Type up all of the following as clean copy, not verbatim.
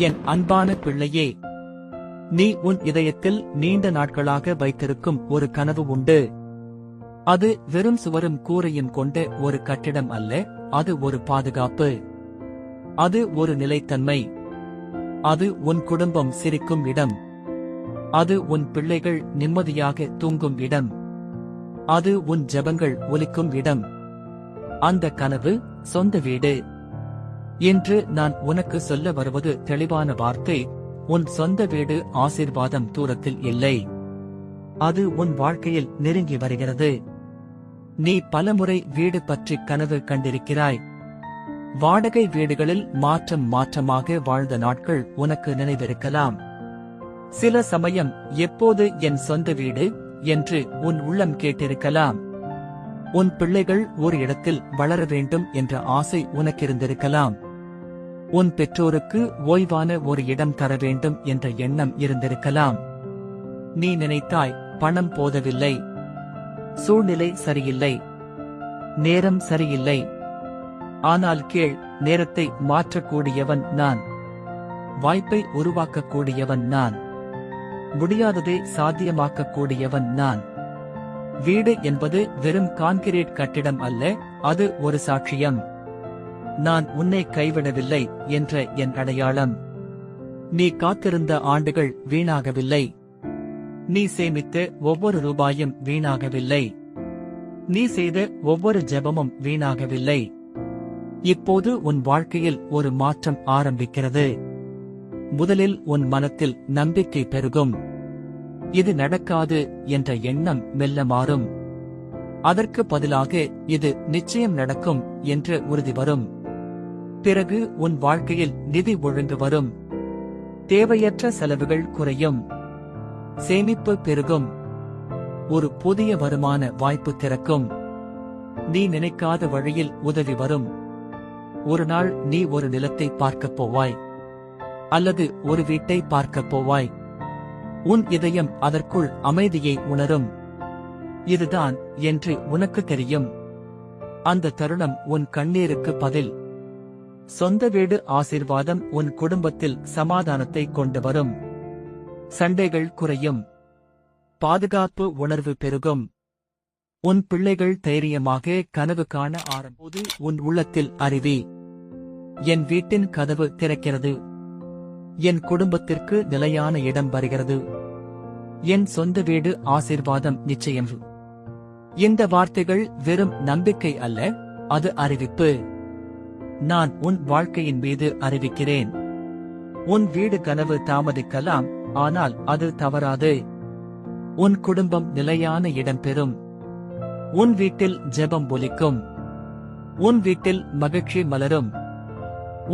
என் அன்பான பிள்ளையே, நீ உன் இதயத்தில் நீண்ட நாட்களாக வைத்திருக்கும் ஒரு கனவு உண்டு. அது வெறும் சுவரும் கூரையும் கொண்ட ஒரு கட்டிடம் அல்ல, அது ஒரு பாதுகாப்பு. அது ஒரு நிலைத்தன்மை. அது உன் குடும்பம் சிரிக்கும் இடம். அது உன் பிள்ளைகள் நிம்மதியாக தூங்கும் இடம். அது உன் ஜெபங்கள் ஒலிக்கும் இடம். அந்த கனவு சொந்த வீடு. இன்று நான் உனக்கு சொல்ல வருவது தெளிவான வார்த்தை. உன் சொந்த வீடு ஆசீர்வாதம் தூரத்தில் இல்லை. அது உன் வாழ்க்கையில் நெருங்கி வருகிறது. நீ பலமுறை வீடு பற்றி கனவு கண்டிருக்கிறாய். வாடகை வீடுகளில் மாற்றமாக வாழ்ந்த நாட்கள் உனக்கு நினைவிருக்கலாம். சில சமயம் எப்போது என் சொந்த வீடு என்று உன் உள்ளம் கேட்டிருக்கலாம். உன் பிள்ளைகள் ஒரு இடத்தில் வளர வேண்டும் என்ற ஆசை உனக்கிருந்திருக்கலாம். உன் பெற்றோருக்கு ஓய்வான ஒரு இடம் தர வேண்டும் என்ற எண்ணம் இருந்திருக்கலாம். நீ நினைத்தாய், பணம் போதவில்லை, சூழ்நிலை சரியில்லை, நேரம் சரியில்லை. ஆனால் கேள், நேரத்தை மாற்றக்கூடியவன் நான். வாய்ப்பை உருவாக்கக்கூடியவன் நான். முடியாததை சாத்தியமாக்கக்கூடியவன் நான். வீடு என்பது வெறும் கான்கிரீட் கட்டிடம் அல்ல, அது ஒரு சாட்சியம். நான் உன்னை கைவிடவில்லை என்ற என் அடையாளம். நீ காத்திருந்த ஆண்டுகள் வீணாகவில்லை. நீ சேமித்த ஒவ்வொரு ரூபாயும் வீணாகவில்லை. நீ செய்த ஒவ்வொரு ஜெபமும் வீணாகவில்லை. இப்போது உன் வாழ்க்கையில் ஒரு மாற்றம் ஆரம்பிக்கிறது. முதலில் உன் மனத்தில் நம்பிக்கை பெருகும். இது நடக்காது என்ற எண்ணம் மெல்ல மாறும். அதற்கு பதிலாக இது நிச்சயம் நடக்கும் என்ற உறுதி வரும். பிறகு உன் வாழ்க்கையில் நிதி ஒழுங்கு வரும். தேவையற்ற செலவுகள் குறையும். சேமிப்பு பெருகும். ஒரு புதிய வருமான வாய்ப்பு திறக்கும். நீ நினைக்காத வழியில் உதவி வரும். ஒரு நாள் நீ ஒரு நிலத்தை பார்க்கப் போவாய், அல்லது ஒரு வீட்டை பார்க்கப் போவாய். உன் இதயம் அதற்குள் அமைதியை உணரும். இதுதான் என்று உனக்கு தெரியும். அந்த தருணம் உன் கண்ணீருக்கு பதில். சொந்த வீடு ஆசீர்வாதம் உன் குடும்பத்தில் சமாதானத்தை கொண்டு வரும். சண்டைகள் குறையும். பாதுகாப்பு உணர்வு பெருகும். உன் பிள்ளைகள் தைரியமாக கனவு காண ஆரம்போது உன் உள்ளத்தில் அறிவி, என் வீட்டின் கதவு திறக்கிறது. என் குடும்பத்திற்கு நிலையான இடம் வருகிறது. என் சொந்த வீடு ஆசீர்வாதம் நிச்சயம். இந்த வார்த்தைகள் வெறும் நம்பிக்கை அல்ல, அது அறிவிப்பு. நான் உன் வாழ்க்கையின் மீது அறிவிக்கிறேன். உன் வீடு கனவு தாமதிக்கலாம், ஆனால் அது தவறாது. உன் குடும்பம் நிலையான இடம் பெறும். உன் வீட்டில் ஜெபம் ஒலிக்கும். உன் வீட்டில் மகிழ்ச்சி மலரும்.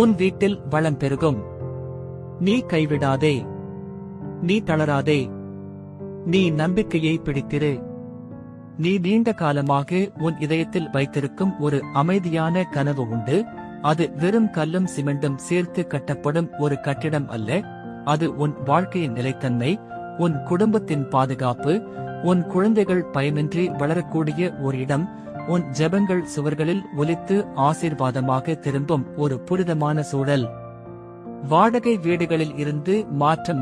உன் வீட்டில் வளம் பெருகும். நீ கைவிடாதே. நீ தளராதே. நீ நம்பிக்கையை பிடித்திரு. நீ நீண்ட காலமாக உன் இதயத்தில் வைத்திருக்கும் ஒரு அமைதியான கனவு உண்டு. அது வெறும் கல்லும் சிமெண்டும் சேர்த்து கட்டப்படும் ஒரு கட்டிடம் அல்ல. அது உன் வாழ்க்கையின் நிலைத்தன்மை, உன் குடும்பத்தின் பாதுகாப்பு, உன் குழந்தைகள் பயமின்றி வளரக்கூடிய ஒரு இடம், உன் ஜெபங்கள் சுவர்களில் ஒலித்து ஆசீர்வாதமாக திரும்பும் ஒரு புனிதமான சூழல். வாடகை வீடுகளில் இருந்து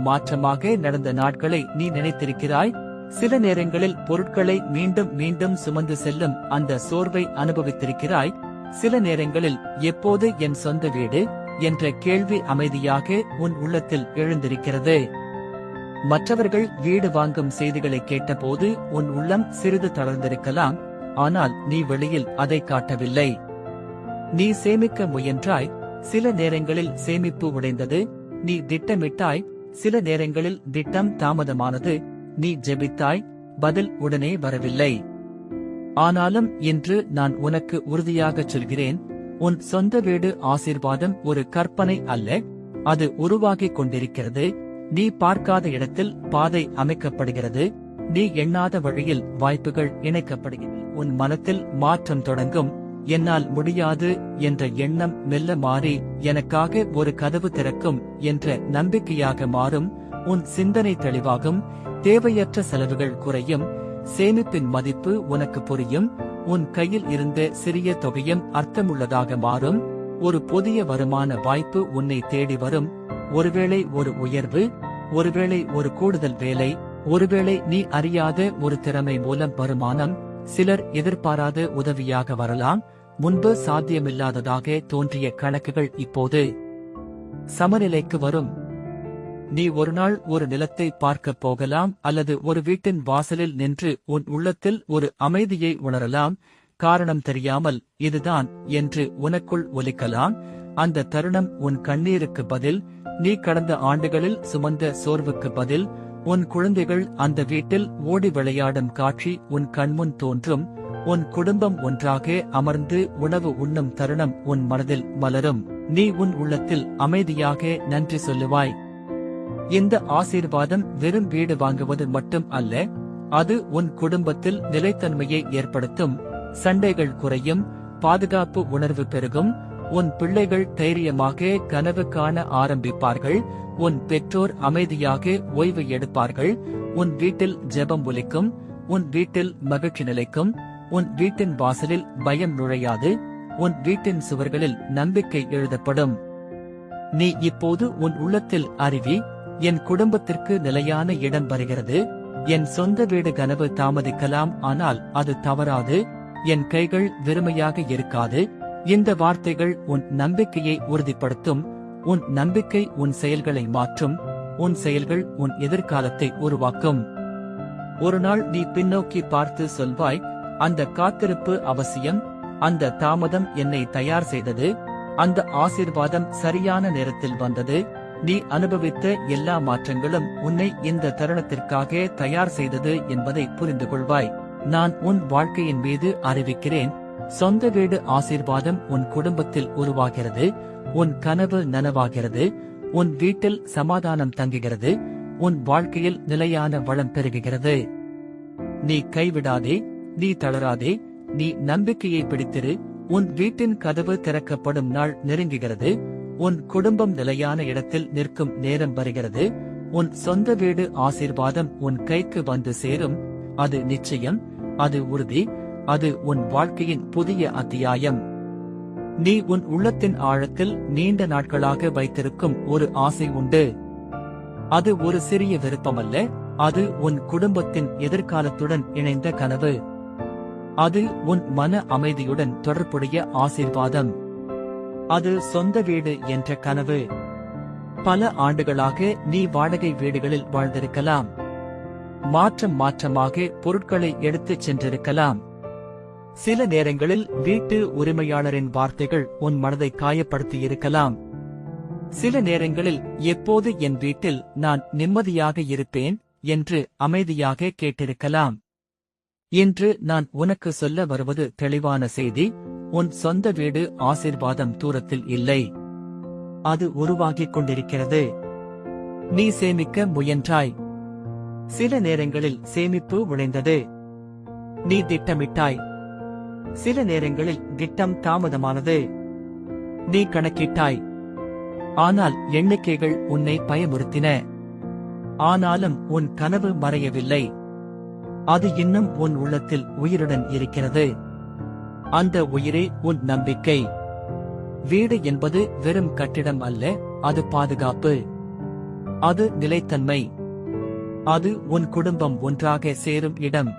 மாற்றமாக நடந்த நாட்களை நீ நினைத்திருக்கிறாய். சில நேரங்களில் பொருட்களை மீண்டும் மீண்டும் சுமந்து செல்லும் அந்த சோர்வை அனுபவித்திருக்கிறாய். சில நேரங்களில் எப்போது என் சொந்த வீடு என்ற கேள்வி அமைதியாக உன் உள்ளத்தில் எழுந்திருக்கிறது. மற்றவர்கள் வீடு வாங்கும் செய்திகளை கேட்டபோது உன் உள்ளம் சிறிது தளர்ந்திருக்கலாம், ஆனால் நீ வெளியில் அதை காட்டவில்லை. நீ சேமிக்க முயன்றாய். சில நேரங்களில் சேமிப்பு உடைந்தது. நீ திட்டமிட்டாய். சில நேரங்களில் திட்டம் தாமதமானது. நீ ஜெபித்தாய். பதில் உடனே வரவில்லை. ஆனாலும் இன்று நான் உனக்கு உறுதியாகச் சொல்கிறேன், உன் சொந்த வீடு ஆசீர்வாதம் ஒரு கற்பனை அல்ல, அது உருவாகிக் கொண்டிருக்கிறது. நீ பார்க்காத இடத்தில் பாதை அமைக்கப்படுகிறது. நீ எண்ணாத வழியில் வாய்ப்புகள் இணைக்கப்படுகிறது. உன் மனத்தில் மாற்றம் தொடங்கும். என்னால் முடியாது என்ற எண்ணம் மெல்ல மாறி எனக்காக ஒரு கதவு திறக்கும் என்ற நம்பிக்கையாக மாறும். உன் சிந்தனை தெளிவாகும். தேவையற்ற செலவுகள் குறையும். சேமிப்பின் மதிப்பு உனக்கு புரியும். உன் கையில் இருந்த சிறிய தொகையும் அர்த்தமுள்ளதாக மாறும். ஒரு புதிய வருமான வாய்ப்பு உன்னை தேடி வரும். ஒருவேளை ஒரு உயர்வு, ஒருவேளை ஒரு கூடுதல் வேலை, ஒருவேளை நீ அறியாத ஒரு திறமை மூலம் வருமானம், சிலர் எதிர்பாராத உதவியாக வரலாம். முன்பு சாத்தியமில்லாததாக தோன்றிய கணக்குகள் இப்போது சமநிலைக்கு வரும். நீ ஒருநாள் ஒரு நிலத்தை பார்க்கப் போகலாம், அல்லது ஒரு வீட்டின் வாசலில் நின்று உன் உள்ளத்தில் ஒரு அமைதியை உணரலாம். காரணம் தெரியாமல் இதுதான் என்று உனக்குள் ஒலிக்கலாம். அந்த தருணம் உன் கண்ணீருக்கு பதில், நீ கடந்த ஆண்டுகளில் சுமந்த சோர்வுக்கு பதில். உன் குழந்தைகள் அந்த வீட்டில் ஓடி விளையாடும் காட்சி உன் கண்முன் தோன்றும். உன் குடும்பம் ஒன்றாக அமர்ந்து உணவு உண்ணும் தருணம் உன் மனதில் மலரும். நீ உன் உள்ளத்தில் அமைதியாக நன்றி சொல்லுவாய். இந்த ஆசீர்வாதம் வெறும் வீடு வாங்குவது மட்டும் அல்ல, அது உன் குடும்பத்தில் நிலைத்தன்மையை ஏற்படுத்தும். சண்டைகள் குறையும், பாதுகாப்பு உணர்வு பெருகும். உன் பிள்ளைகள் தைரியமாக கனவு காண ஆரம்பிப்பார்கள். உன் பெற்றோர் அமைதியாக ஓய்வு எடுப்பார்கள். உன் வீட்டில் ஜெபம் ஒலிக்கும். உன் வீட்டில் மகிழ்ச்சி நிலைக்கும். உன் வீட்டின் வாசலில் பயம் நுழையாது. உன் வீட்டின் சுவர்களில் நம்பிக்கை எழுதப்படும். நீ இப்போது உன் உள்ளத்தில் அறிவி, என் குடும்பத்திற்கு நிலையான இடம் வருகிறது. என் சொந்த வீடு கனவு தாமதிக்கலாம், ஆனால் அது தவறாது. என் கைகள் வெறுமையாக இருக்காது. இந்த வார்த்தைகள் உன் நம்பிக்கையை உறுதிப்படுத்தும். உன் நம்பிக்கை உன் செயல்களை மாற்றும். உன் செயல்கள் உன் எதிர்காலத்தை உருவாக்கும். ஒரு நாள் நீ பின்னோக்கி பார்த்து சொல்வாய், அந்த காத்திருப்பு அவசியம். அந்த தாமதம் என்னை தயார் செய்தது. அந்த ஆசீர்வாதம் சரியான நேரத்தில் வந்தது. நீ அனுபவித்த எல்லா மாற்றங்களும் உன்னை இந்த தருணத்திற்காக தயார் செய்தது என்பதை புரிந்து கொள்வாய். நான் உன் வாழ்க்கையின் மீது அறிவிக்கிறேன், சொந்த வீடு ஆசீர்வாதம் உன் குடும்பத்தில் உருவாகிறது. உன் கனவு நனவாகிறது. உன் வீட்டில் சமாதானம் தங்குகிறது. உன் வாழ்க்கையில் நிலையான வளம் பெருகுகிறது. நீ கைவிடாதே, நீ தளராதே, நீ நம்பிக்கையை பிடித்திரு. உன் வீட்டின் கதவு திறக்கப்படும் நாள் நெருங்குகிறது. உன் குடும்பம் நிலையான இடத்தில் நிற்கும் நேரம் வருகிறது. உன் சொந்த வீடு ஆசீர்வாதம் உன் கைக்கு வந்து சேரும். அது நிச்சயம், அது உறுதி, அது உன் வாழ்க்கையின் புதிய அத்தியாயம். நீ உன் உள்ளத்தின் ஆழத்தில் நீண்ட நாட்களாக வைத்திருக்கும் ஒரு ஆசை உண்டு. அது ஒரு சிறிய விருப்பமல்ல, அது உன் குடும்பத்தின் எதிர்காலத்துடன் இணைந்த கனவு. அது உன் மன அமைதியுடன் தொடர்புடைய ஆசீர்வாதம். அது சொந்த வீடு என்ற கனவு. பல ஆண்டுகளாக நீ வாடகை வீடுகளில் வாழ்ந்திருக்கலாம். மாற்றமாக பொருட்களை எடுத்துச் சென்றிருக்கலாம். சில நேரங்களில் வீட்டு உரிமையாளரின் வார்த்தைகள் உன் மனதை காயப்படுத்தியிருக்கலாம். சில நேரங்களில் எப்போது என் வீட்டில் நான் நிம்மதியாக இருப்பேன் என்று அமைதியாக கேட்டிருக்கலாம். இன்று நான் உனக்கு சொல்ல வருவது தெளிவான செய்தி. உன் சொந்த வீடு ஆசீர்வாதம் தூரத்தில் இல்லை, அது உருவாகிக் கொண்டிருக்கிறது. நீ சேமிக்க முயன்றாய். சில நேரங்களில் சேமிப்பு உழைந்தது. நீ திட்டமிட்டாய். சில நேரங்களில் திட்டம் தாமதமானது. நீ கணக்கிட்டாய். ஆனால் எண்ணிக்கைகள் உன்னை பயமுறுத்தின. ஆனாலும் உன் கனவு மறையவில்லை. அது இன்னும் உன் உள்ளத்தில் உயிருடன் இருக்கிறது. அந்த உயிரே உன் நம்பிக்கை. வீடு என்பது வெறும் கட்டிடம் அல்ல, அது பாதுகாப்பு. அது நிலைத்தன்மை. அது உன் குடும்பம் ஒன்றாக சேரும் இடம்.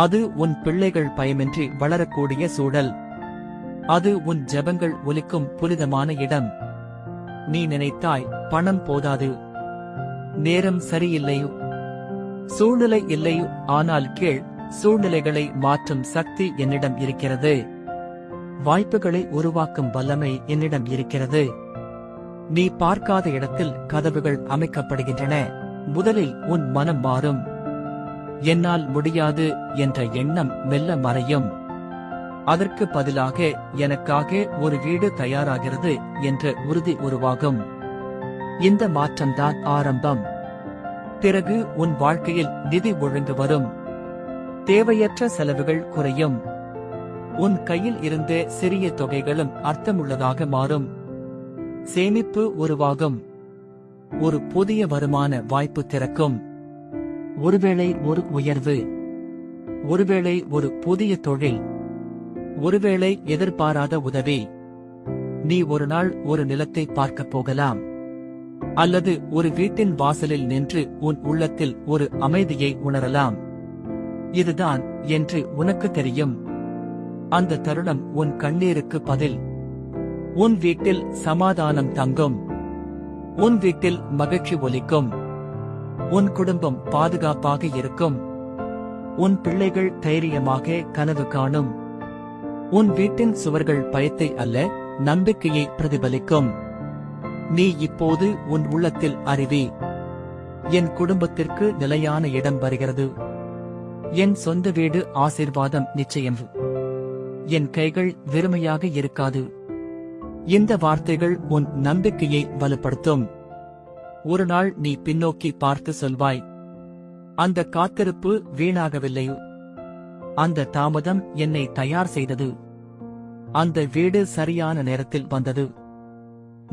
அது உன் பிள்ளைகள் பயமின்றி வளரக்கூடிய சூழல். அது உன் ஜெபங்கள் ஒலிக்கும் புனிதமான இடம். நீ நினைத்தாய், பணம் போதாது, நேரம் சரியில்லை, சூழ்நிலை இல்லை. ஆனால் கேள், சூழ்நிலைகளை மாற்றும் சக்தி என்னிடம் இருக்கிறது. வாய்ப்புகளை உருவாக்கும் வல்லமை என்னிடம் இருக்கிறது. நீ பார்க்காத இடத்தில் கதவுகள் அமைக்கப்படுகின்றன. முதலில் உன் மனம் மாறும். என்னால் முடியாது என்ற எண்ணம் மெல்ல மறையும். அதற்கு பதிலாக எனக்காக ஒரு வீடு தயாராகிறது என்ற உறுதி உருவாகும். இந்த மாற்றம்தான் ஆரம்பம். பிறகு உன் வாழ்க்கையில் நிதி ஒழுங்கு வரும். தேவையற்ற செலவுகள் குறையும். உன் கையில் இருந்த சிறிய தொகைகளும் அர்த்தமுள்ளதாக மாறும். சேமிப்பு உருவாகும். ஒரு புதிய வருமான வாய்ப்பு திறக்கும். ஒருவேளை ஒரு உயர்வு, ஒருவேளை ஒரு புதிய தொழில், ஒருவேளை எதிர்பாராத உதவி. நீ ஒரு நாள் ஒரு நிலத்தை பார்க்கப் போகலாம். அல்லது ஒரு வீட்டின் வாசலில் நின்று உன் உள்ளத்தில் ஒரு அமைதியை உணரலாம். இதுதான் என்று உனக்கு தெரியும். அந்த தருணம் உன் கண்ணீருக்கு பதில். உன் வீட்டில் சமாதானம் தங்கும். உன் வீட்டில் மகிழ்ச்சி ஒலிக்கும். உன் குடும்பம் பாதுகாப்பாக இருக்கும். உன் பிள்ளைகள் தைரியமாக கனவு காணும். உன் வீட்டின் சுவர்கள் பயத்தை அல்ல, நம்பிக்கையை பிரதிபலிக்கும். நீ இப்போது உன் உள்ளத்தில் அறிவி, என் குடும்பத்திற்கு நிலையான இடம் வருகிறது. என் சொந்த வீடு ஆசீர்வாதம் நிச்சயம். என் கைகள் வெறுமையாக இருக்காது. இந்த வார்த்தைகள் உன் நம்பிக்கையை வலுப்படுத்தும். ஒரு நாள் நீ பின்னோக்கி பார்த்து சொல்வாய், அந்த காத்திருப்பு வீணாகவில்லை. அந்த தாமதம் என்னை தயார் செய்தது. அந்த வீடு சரியான நேரத்தில் வந்தது.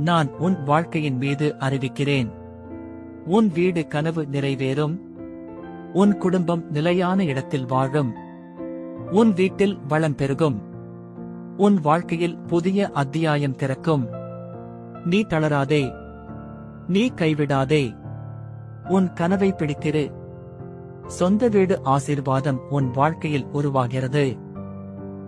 நான் உன் வாழ்க்கையின் மீது அறிவிக்கிறேன், உன் வீடு கனவு நிறைவேறும். உன் குடும்பம் நிலையான இடத்தில் வாழும். உன் வீட்டில் வளம் பெருகும். உன் வாழ்க்கையில் புதிய அத்தியாயம் திறக்கும். நீ தளராதே. நீ கைவிடாதே. உன் கனவை பிடித்திரு. சொந்த வீடு ஆசீர்வாதம் உன் வாழ்க்கையில் உருவாகிறது.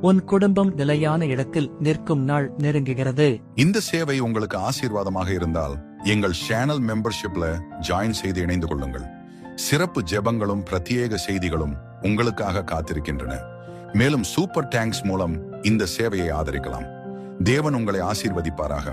உன் குடும்பம் நிலையான இடத்தில் நிற்கும் நாள் நெருங்குகிறது. இந்த சேவை உங்களுக்கு ஆசீர்வாதமாக இருந்தால் எங்கள் சேனல் மெம்பர்ஷிப்ல ஜாயின் செய்து இணைந்து கொள்ளுங்கள். சிறப்பு ஜெபங்களும் பிரத்யேக செய்திகளும் உங்களுக்காக காத்திருக்கின்றன. மேலும் சூப்பர் டேங்க்ஸ் மூலம் இந்த சேவையை ஆதரிக்கலாம். தேவன் உங்களை ஆசீர்வதிப்பாராக.